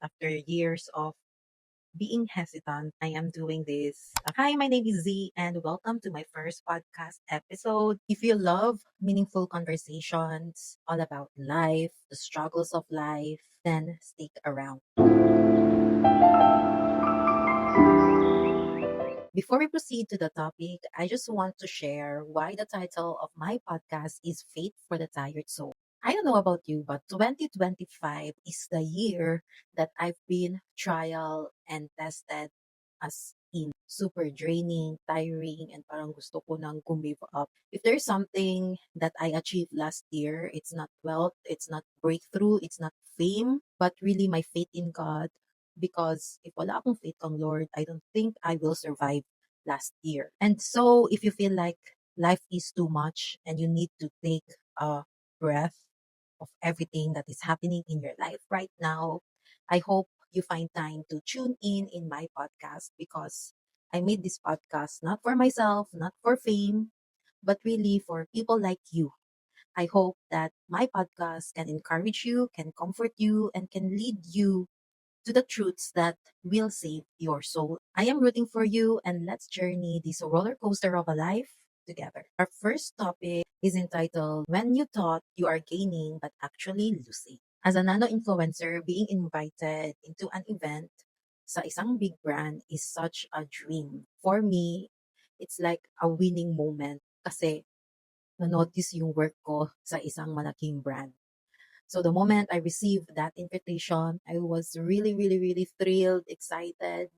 after years of being hesitant. I am doing this. Hi, my name is Z, and welcome to my first podcast episode. If you love meaningful conversations all about life, the struggles of life, then stick around. Before we proceed to the topic, I just want to share why the title of my podcast is Faith for the Tired Soul. I don't know about you, but 2025 is the year that I've been trial and tested, as in super draining, tiring, and parang gusto ko nang give up. If there's something that I achieved last year, it's not wealth, it's not breakthrough, it's not fame, but really my faith in God. Because if wala akong faith kang Lord, I don't think I will survive last year. And so if you feel like life is too much and you need to take a breath of everything that is happening in your life right now, I hope you find time to tune in my podcast, because I made this podcast not for myself, not for fame, but really for people like you. I hope that my podcast can encourage you, can comfort you, and can lead you to the truths that will save your soul. I am rooting for you, and let's journey this roller coaster of a life together. Our first topic is entitled When You Thought You Are Gaining But Actually Losing. As a nano influencer, being invited into an event sa isang big brand is such a dream. For me, it's like a winning moment kasi na-notice yung work ko sa isang malaking brand. So the moment I received that invitation, I was really, really, really thrilled, excited.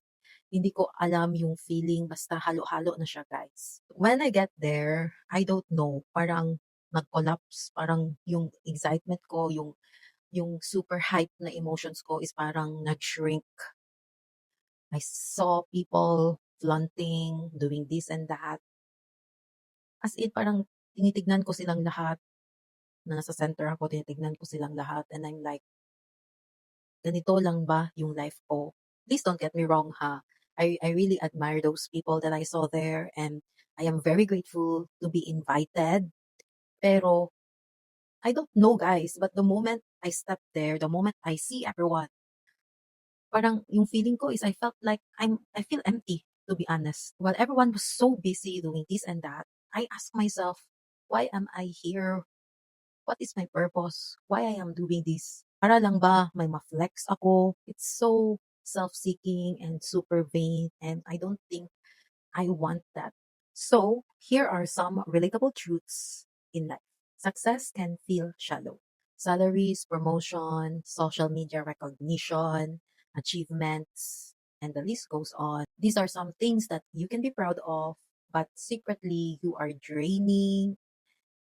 Hindi ko alam yung feeling, basta halo-halo na siya, guys. When I get there, I don't know, parang nag-collapse, parang yung excitement ko, yung super hype na emotions ko is parang nag-shrink. I saw people flaunting, doing this and that. As in, parang tinitignan ko silang lahat, na nasa center ako, tinitignan ko silang lahat, and I'm like, ganito lang ba yung life ko? Please don't get me wrong, ha. I really admire those people that I saw there, and I am very grateful to be invited. Pero I don't know, guys, but the moment I step there, the moment I see everyone, parang yung feeling ko is I feel empty, to be honest. While everyone was so busy doing this and that, I ask myself, why am I here? What is my purpose? Why I am doing this? Para lang ba may ma-flex ako? It's so self-seeking and super vain, and I don't think I want that. So, here are some relatable truths in life. Success can feel shallow. Salaries, promotion, social media recognition, achievements, and the list goes on. These are some things that you can be proud of, but secretly you are draining,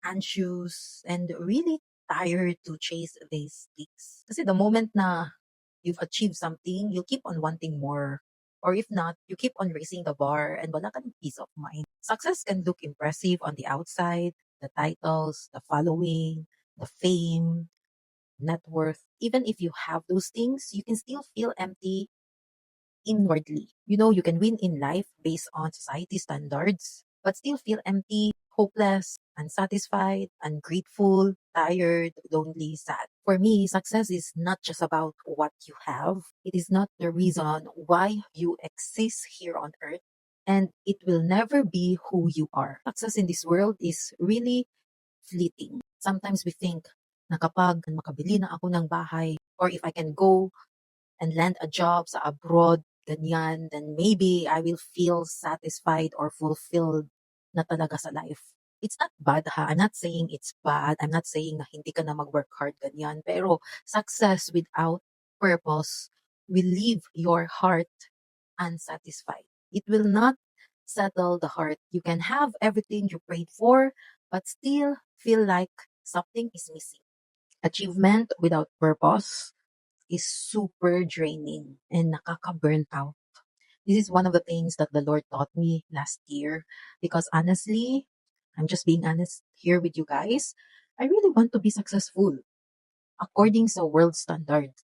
anxious, and really tired to chase these things. Kasi the moment na you've achieved something, you'll keep on wanting more. Or if not, you keep on raising the bar and wala kang peace of mind. Success can look impressive on the outside, the titles, the following, the fame, net worth. Even if you have those things, you can still feel empty inwardly. You know, you can win in life based on society standards, but still feel empty, hopeless, unsatisfied, ungrateful, tired, lonely, sad. For me, success is not just about what you have. It is not the reason why you exist here on earth. And it will never be who you are. Success in this world is really fleeting. Sometimes we think na kapag makabili na ako ng bahay, or if I can go and land a job sa abroad, ganyan, then maybe I will feel satisfied or fulfilled na talaga sa life. It's not bad, ha. I'm not saying it's bad. I'm not saying na hindi ka na mag-work hard, ganyan. Pero success without purpose will leave your heart unsatisfied. It will not settle the heart. You can have everything you prayed for, but still feel like something is missing. Achievement without purpose is super draining and nakaka-burn out. This is one of the things that the Lord taught me last year, because honestly, I'm just being honest here with you guys. I really want to be successful according sa world standard,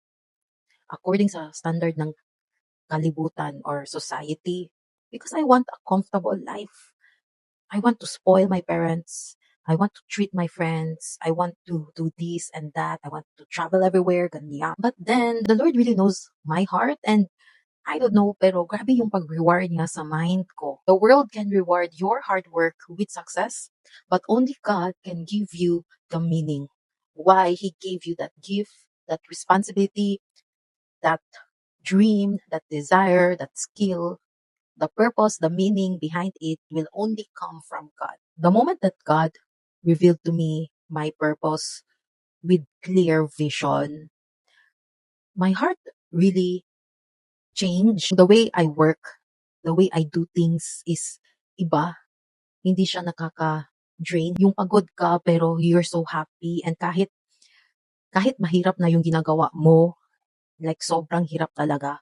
according sa standard ng kalibutan or society, because I want a comfortable life. I want to spoil my parents. I want to treat my friends. I want to do this and that. I want to travel everywhere, ganyan. But then, the Lord really knows my heart and I don't know, pero grabe yung pag-reward niya sa mind ko. The world can reward your hard work with success, but only God can give you the meaning. Why He gave you that gift, that responsibility, that dream, that desire, that skill, the purpose, the meaning behind it will only come from God. The moment that God revealed to me my purpose with clear vision, my heart really changed. The way I work, the way I do things is iba. Hindi siya nakaka-drain. Yung pagod ka pero you're so happy and kahit mahirap na yung ginagawa mo, like sobrang hirap talaga,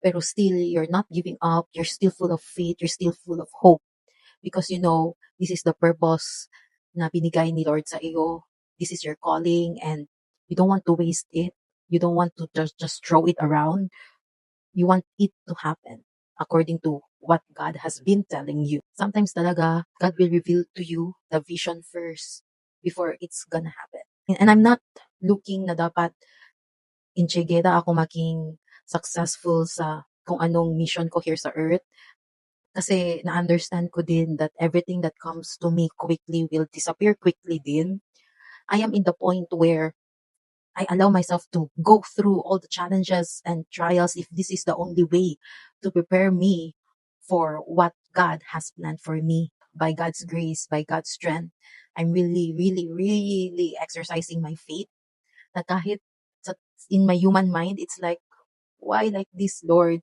pero still you're not giving up, you're still full of faith, you're still full of hope because you know this is the purpose na binigay ni Lord sa iyo. This is your calling and you don't want to waste it. You don't want to just throw it around. You want it to happen according to what God has been telling you. Sometimes talaga, God will reveal to you the vision first before it's gonna happen. And I'm not looking na dapat intrigeda ako maging successful sa kung anong mission ko here sa earth. Kasi na-understand ko din that everything that comes to me quickly will disappear quickly din. I am in the point where I allow myself to go through all the challenges and trials if this is the only way to prepare me for what God has planned for me by God's grace, by God's strength. I'm really, really, really exercising my faith na kahit in my human mind, it's like, why like this, Lord?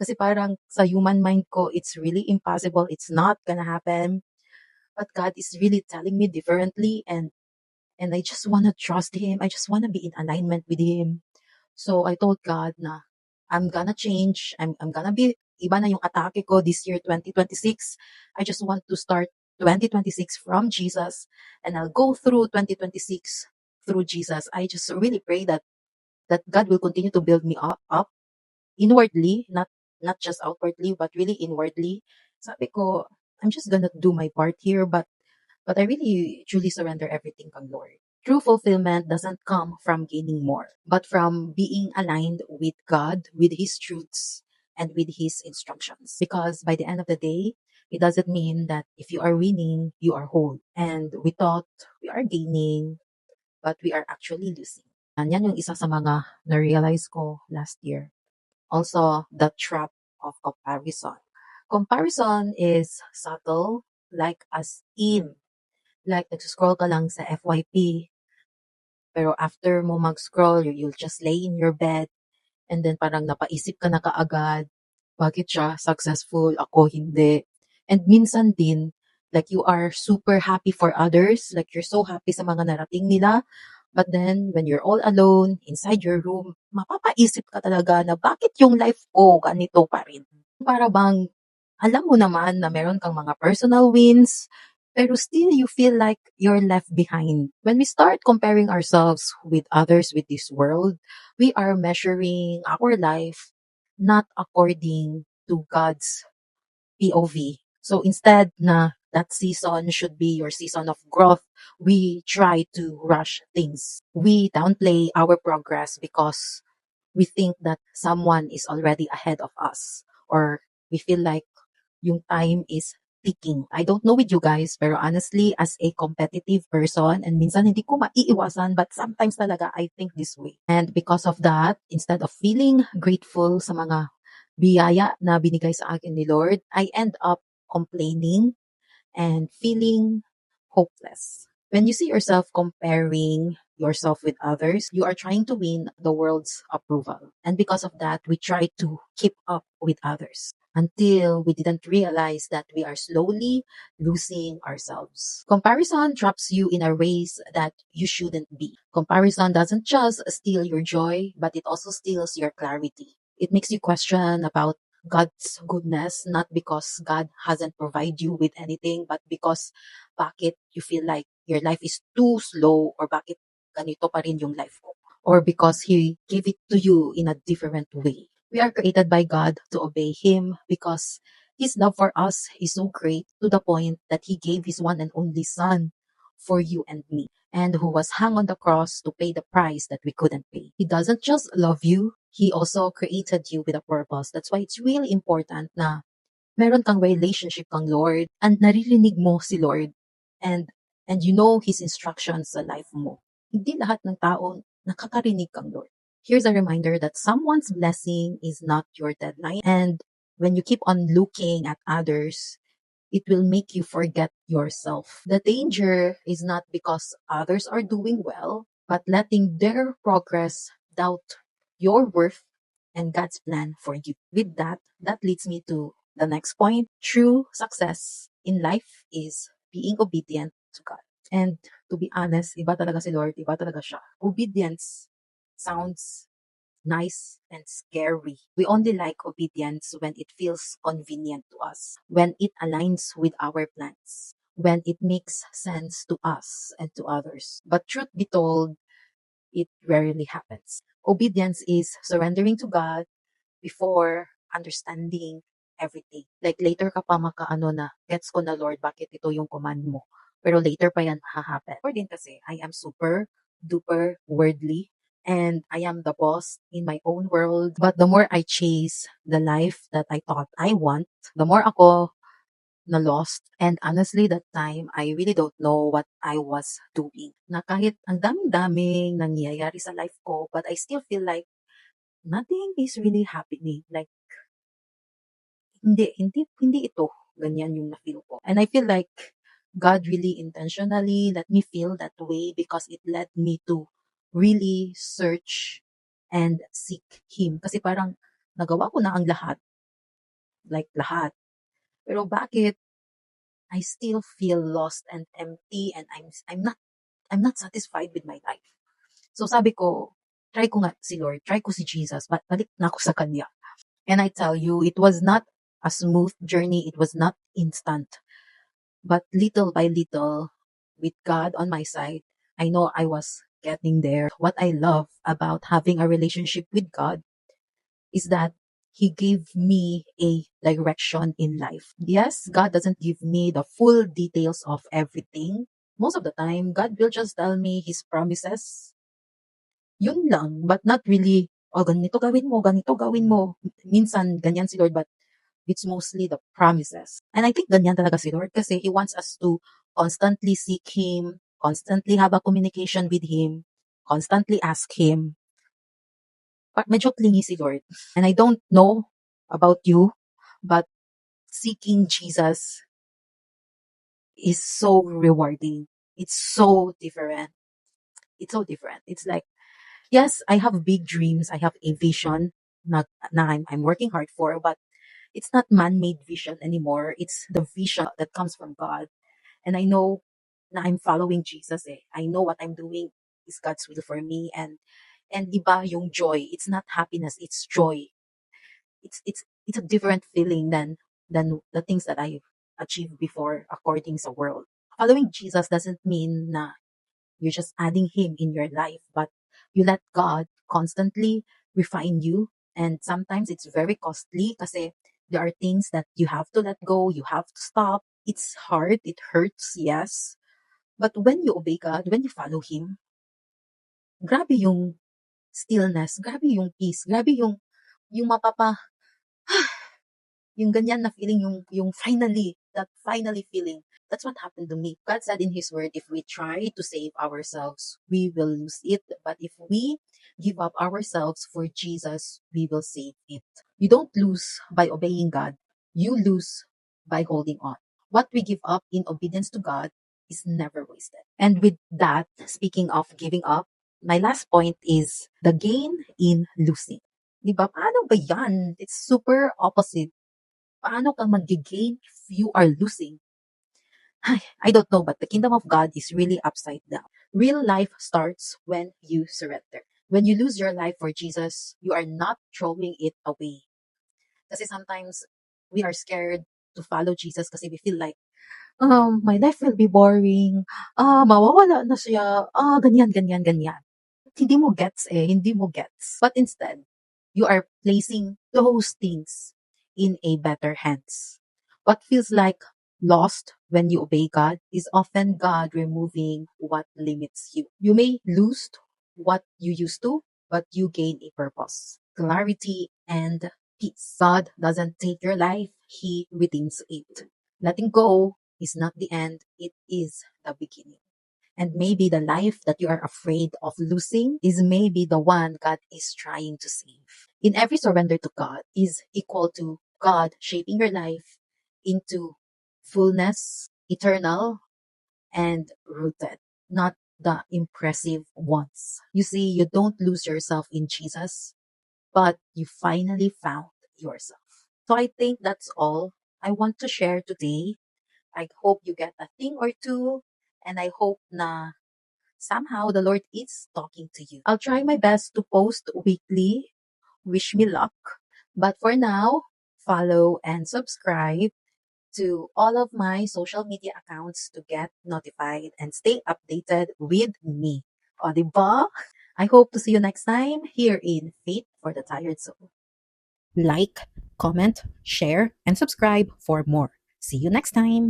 Kasi parang sa human mind ko, it's really impossible. It's not gonna happen. But God is really telling me differently and I just want to trust him. I just want to be in alignment with him. So I told God na I'm gonna change. I'm gonna be iba na yung atake ko this year 2026. I just want to start 2026 from Jesus and I'll go through 2026 through Jesus. I just really pray that God will continue to build me up inwardly, not just outwardly, but really inwardly. Sabi ko, I'm just gonna do my part here, but I really truly surrender everything to Lord. True fulfillment doesn't come from gaining more, but from being aligned with God, with His truths, and with His instructions. Because by the end of the day, it doesn't mean that if you are winning, you are whole. And we thought we are gaining, but we are actually losing. And yan yung isa sa mga na-realize ko last year. Also, the trap of comparison. Comparison is subtle, like as in, like nag-scroll ka lang sa FYP, pero after mo mag-scroll, you'll just lay in your bed, and then parang napaisip ka na kaagad, bakit siya successful, ako hindi. And minsan din, like you are super happy for others, like you're so happy sa mga narating nila, but then when you're all alone, inside your room, mapapaisip ka talaga na bakit yung life ko ganito pa rin. Para bang alam mo naman na meron kang mga personal wins, pero still you feel like you're left behind. When we start comparing ourselves with others with this world, we are measuring our life not according to God's POV. So instead na that season should be your season of growth, we try to rush things. We downplay our progress because we think that someone is already ahead of us or we feel like yung time is ticking. I don't know with you guys, pero honestly, as a competitive person, and minsan hindi ko maiiwasan, but sometimes talaga I think this way. And because of that, instead of feeling grateful sa mga biyaya na binigay sa akin ni Lord, I end up complaining and feeling hopeless. When you see yourself comparing yourself with others, you are trying to win the world's approval. And because of that, we try to keep up with others until we didn't realize that we are slowly losing ourselves. Comparison traps you in a race that you shouldn't be. Comparison doesn't just steal your joy, but it also steals your clarity. It makes you question about God's goodness, not because God hasn't provided you with anything, but because bakit you feel like your life is too slow or bakit ganito pa rin yung life ko. Or because He gave it to you in a different way. We are created by God to obey Him because His love for us is so great to the point that He gave His one and only Son for you and me, and who was hung on the cross to pay the price that we couldn't pay. He doesn't just love you, He also created you with a purpose. That's why it's really important na meron kang relationship kang Lord and naririnig mo si Lord and you know His instructions sa life mo. Hindi lahat ng tao nakakarinig kang Lord. Here's a reminder that someone's blessing is not your deadline, and when you keep on looking at others, it will make you forget yourself. The danger is not because others are doing well, but letting their progress doubt your worth and God's plan for you. With that, that leads me to the next point. True success in life is being obedient to God. And to be honest, iba talaga si Lord, iba talaga siya. Obedience sounds nice and scary. We only like obedience when it feels convenient to us, when it aligns with our plans, when it makes sense to us and to others. But truth be told, it rarely happens. Obedience is surrendering to God before understanding everything. Like later ka pa makaano na, gets ko na Lord, bakit ito yung command mo? Pero later pa yan hahappen. Or din kasi, I am super duper worldly and I am the boss in my own world. But the more I chase the life that I thought I want, the more ako na lost. And honestly, that time, I really don't know what I was doing. Na kahit ang daming-daming nangyayari sa life ko, but I still feel like nothing is really happening. Like, hindi ito. Ganyan yung na-feel ko. And I feel like God really intentionally let me feel that way because it led me to really search and seek Him. Kasi parang nagawa ko na ang lahat. Like lahat. Pero bakit I still feel lost and empty and I'm not satisfied with my life. So sabi ko, try ko nga si Lord, try ko si Jesus, balik na ako sa Kanya. And I tell you, it was not a smooth journey. It was not instant. But little by little, with God on my side, I know I was getting there. What I love about having a relationship with God is that He gave me a direction in life. Yes, God doesn't give me the full details of everything. Most of the time, God will just tell me His promises. Yun lang, but not really, oh, ganito gawin mo, ganito gawin mo. Minsan, ganyan si Lord, but it's mostly the promises. And I think ganyan talaga si Lord kasi He wants us to constantly seek Him, constantly have a communication with Him, constantly ask Him. But medyo clingy si Lord. And I don't know about you, but seeking Jesus is so rewarding. It's so different. It's so different. It's like, yes, I have big dreams. I have a vision na I'm working hard for, but it's not man-made vision anymore. It's the vision that comes from God. And I know na I'm following Jesus eh. I know what I'm doing is God's will for me. And iba yung joy. It's not happiness, it's joy. It's a different feeling than the things that I achieved before according to the world. Following Jesus doesn't mean na you're just adding Him in your life, but you let God constantly refine you. And sometimes it's very costly kasi there are things that you have to let go, you have to stop. It's hard, it hurts, yes. But when you obey God, when you follow Him, grabe yung stillness, grabe yung peace, grabe yung mapapa, yung ganyan na feeling, yung finally, that finally feeling. That's what happened to me. God said in His word, if we try to save ourselves, we will lose it. But if we give up ourselves for Jesus, we will save it. You don't lose by obeying God. You lose by holding on. What we give up in obedience to God is never wasted. And with that, speaking of giving up, my last point is the gain in losing. Diba? Paano ba yan? It's super opposite. Paano ka mag-gain if you are losing? I don't know, but the kingdom of God is really upside down. Real life starts when you surrender. When you lose your life for Jesus, you are not throwing it away. Kasi sometimes we are scared to follow Jesus kasi we feel like, my life will be boring. Mawawala na siya. Ganyan, ganyan, ganyan. Hindi mo gets eh, hindi mo gets. But instead, you are placing those things in a better hands. What feels like lost when you obey God is often God removing what limits you. You may lose what you used to, but you gain a purpose, clarity, and peace. God doesn't take your life, He redeems it. Letting go is not the end, it is the beginning. And maybe the life that you are afraid of losing is maybe the one God is trying to save. In every surrender to God is equal to God shaping your life into fullness, eternal, and rooted, not the impressive ones. You see, you don't lose yourself in Jesus, but you finally found yourself. So I think that's all I want to share today. I hope you get a thing or two, and I hope na somehow the Lord is talking to you. I'll try my best to post weekly. Wish me luck. But for now, follow and subscribe to all of my social media accounts to get notified and stay updated with me. O, diba? I hope to see you next time here in Faith for the Tired Soul. Like, comment, share, and subscribe for more. See you next time.